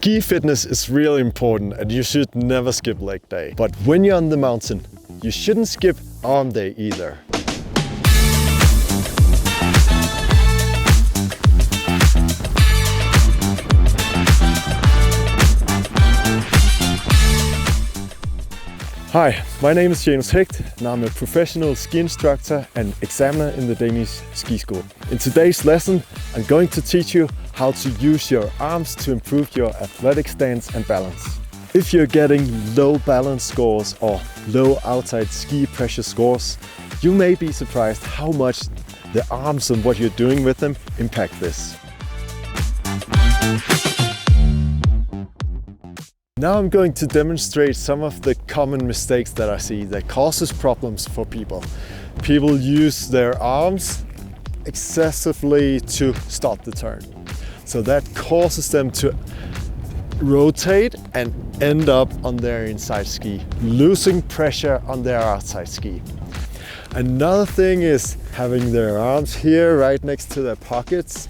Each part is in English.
Ski fitness is really important and you should never skip leg day. But when you're on the mountain, you shouldn't skip arm day either. Hi, my name is Janus Hecht and I'm a professional ski instructor and examiner in the Danish ski school. In today's lesson, I'm going to teach you how to use your arms to improve your athletic stance and balance. If you're getting low balance scores or low outside ski pressure scores, you may be surprised how much the arms and what you're doing with them impact this. Now I'm going to demonstrate some of the common mistakes that I see that causes problems for people. People use their arms excessively to stop the turn. So that causes them to rotate and end up on their inside ski, losing pressure on their outside ski. Another thing is having their arms here right next to their pockets,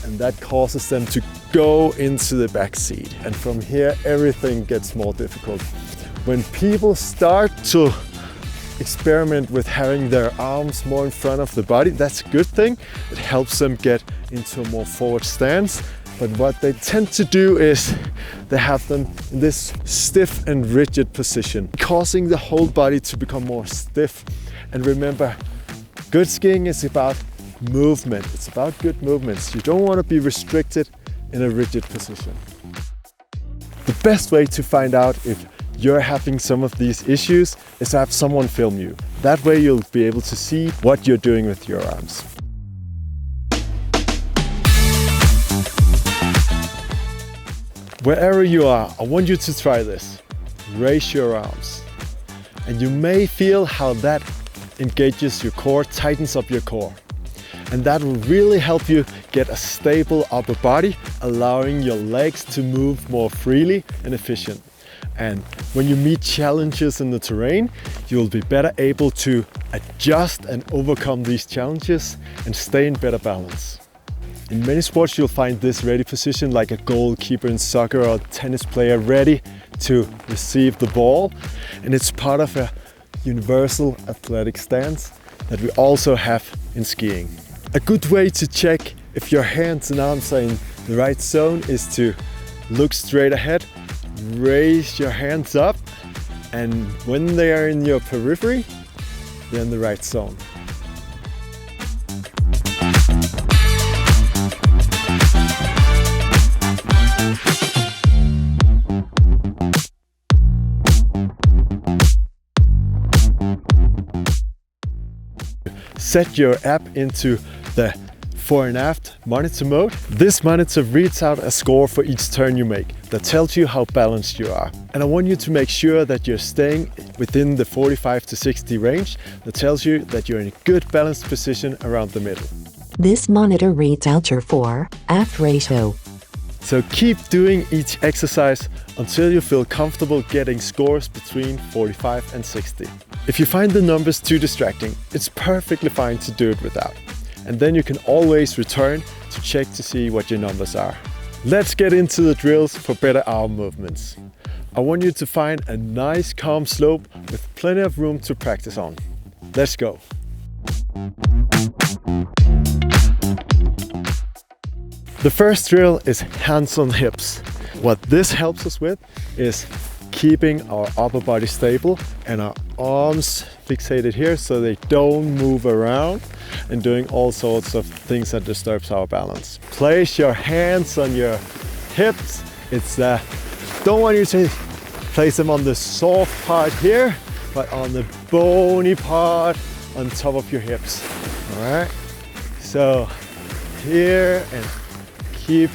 and that causes them to go into the back seat. And from here, everything gets more difficult. When people start to experiment with having their arms more in front of the body, that's a good thing. It helps them get into a more forward stance. But what they tend to do is they have them in this stiff and rigid position, causing the whole body to become more stiff. And remember, good skiing is about movement. It's about good movements. You don't want to be restricted in a rigid position. The best way to find out if you're having some of these issues is to have someone film you. That way you'll be able to see what you're doing with your arms. Wherever you are, I want you to try this. Raise your arms. And you may feel how that engages your core, tightens up your core. And that will really help you get a stable upper body, allowing your legs to move more freely and efficient. And when you meet challenges in the terrain, you'll be better able to adjust and overcome these challenges and stay in better balance. In many sports, you'll find this ready position like a goalkeeper in soccer or a tennis player ready to receive the ball. And it's part of a universal athletic stance that we also have in skiing. A good way to check if your hands and arms are in the right zone is to look straight ahead, raise your hands up, and when they are in your periphery, they're in the right zone. Set your app into the fore and aft monitor mode. This monitor reads out a score for each turn you make that tells you how balanced you are. And I want you to make sure that you're staying within the 45 to 60 range. That tells you that you're in a good balanced position around the middle. This monitor reads out your fore-aft ratio. So keep doing each exercise until you feel comfortable getting scores between 45 and 60. If you find the numbers too distracting, it's perfectly fine to do it without. And then you can always return to check to see what your numbers are. Let's get into the drills for better arm movements. I want you to find a nice calm slope with plenty of room to practice on. Let's go. The first drill is hands on hips. What this helps us with is keeping our upper body stable and our arms fixated here so they don't move around and doing all sorts of things that disturbs our balance. Place your hands on your hips. Don't want you to place them on the soft part here, but on the bony part on top of your hips. All right, so here, and keep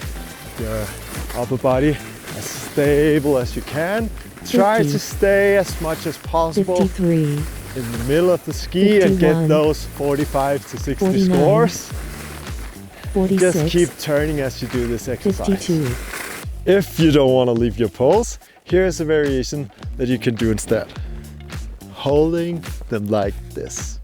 your upper body as stable as you can. Try 50, to stay as much as possible 53, in the middle of the ski 51, and get those 45 to 60 49, scores. 46, just keep turning as you do this exercise. 52. If you don't want to leave your pose, here's a variation that you can do instead. Holding them like this.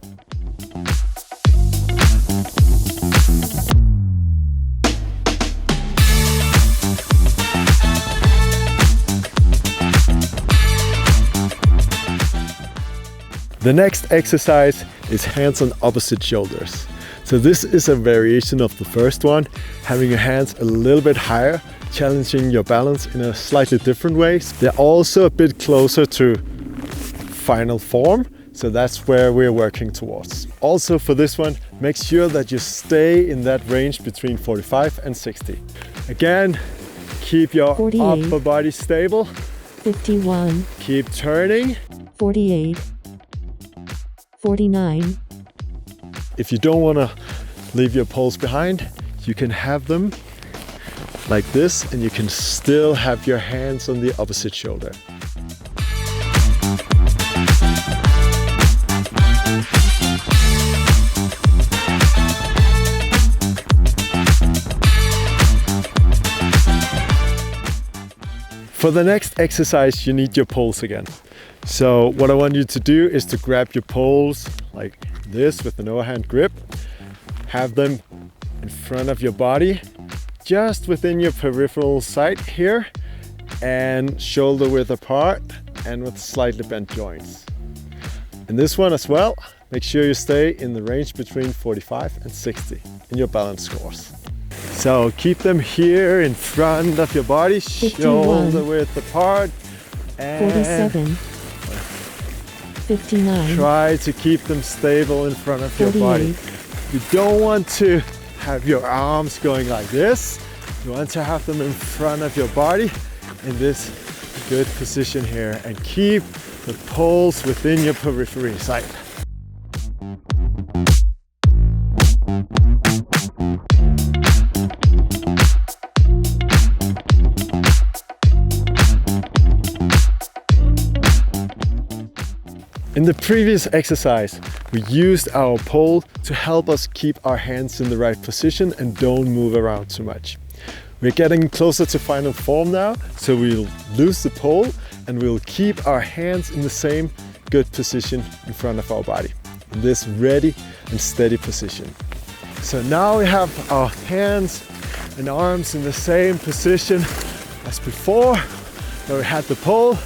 The next exercise is hands on opposite shoulders. So this is a variation of the first one, having your hands a little bit higher, challenging your balance in a slightly different way. They're also a bit closer to final form, so that's where we're working towards. Also for this one, make sure that you stay in that range between 45 and 60. Again, keep your 48. upper body stable. 51, Keep turning. 48, 49, If you don't want to leave your poles behind, you can have them like this, and you can still have your hands on the opposite shoulder. For the next exercise, you need your poles again. So what I want you to do is to grab your poles like this with an overhand grip. Have them in front of your body, just within your peripheral side here, and shoulder width apart and with slightly bent joints. In this one as well, make sure you stay in the range between 45 and 60 in your balance scores. So keep them here in front of your body, 51, shoulder width apart, and 47, 59, try to keep them stable in front of your 48, body. You don't want to have your arms going like this. You want to have them in front of your body in this good position here, and keep the poles within your periphery side. In the previous exercise, we used our pole to help us keep our hands in the right position and don't move around too much. We're getting closer to final form now, so we'll lose the pole and we'll keep our hands in the same good position in front of our body, in this ready and steady position. So now we have our hands and arms in the same position as before, where we had the pole,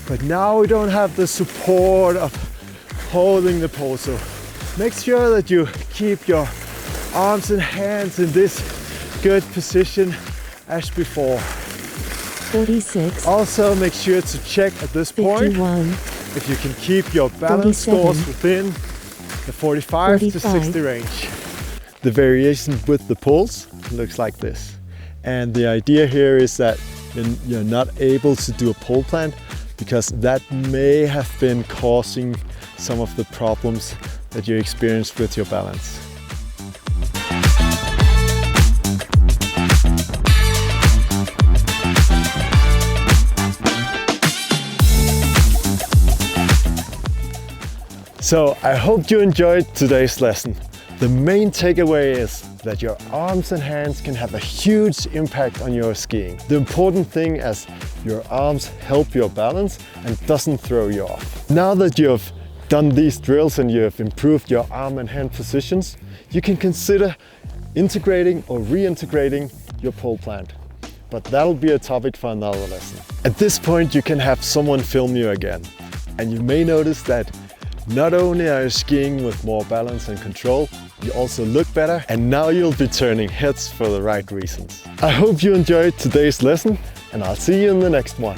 but now we don't have the support of holding the pole. So make sure that you keep your arms and hands in this good position as before. 46, Also make sure to check at this point 51, if you can keep your balance 47, scores within the 45 to 45. 60 range. The variation with the poles looks like this. And the idea here is that you're not able to do a pole plant because that may have been causing some of the problems that you experienced with your balance. So I hope you enjoyed today's lesson. The main takeaway is that your arms and hands can have a huge impact on your skiing. The important thing is your arms help your balance and doesn't throw you off. Now that you have done these drills and you have improved your arm and hand positions, you can consider integrating or reintegrating your pole plant. But that'll be a topic for another lesson. At this point, you can have someone film you again. And you may notice that not only are you skiing with more balance and control, you also look better, and now you'll be turning heads for the right reasons. I hope you enjoyed today's lesson, and I'll see you in the next one.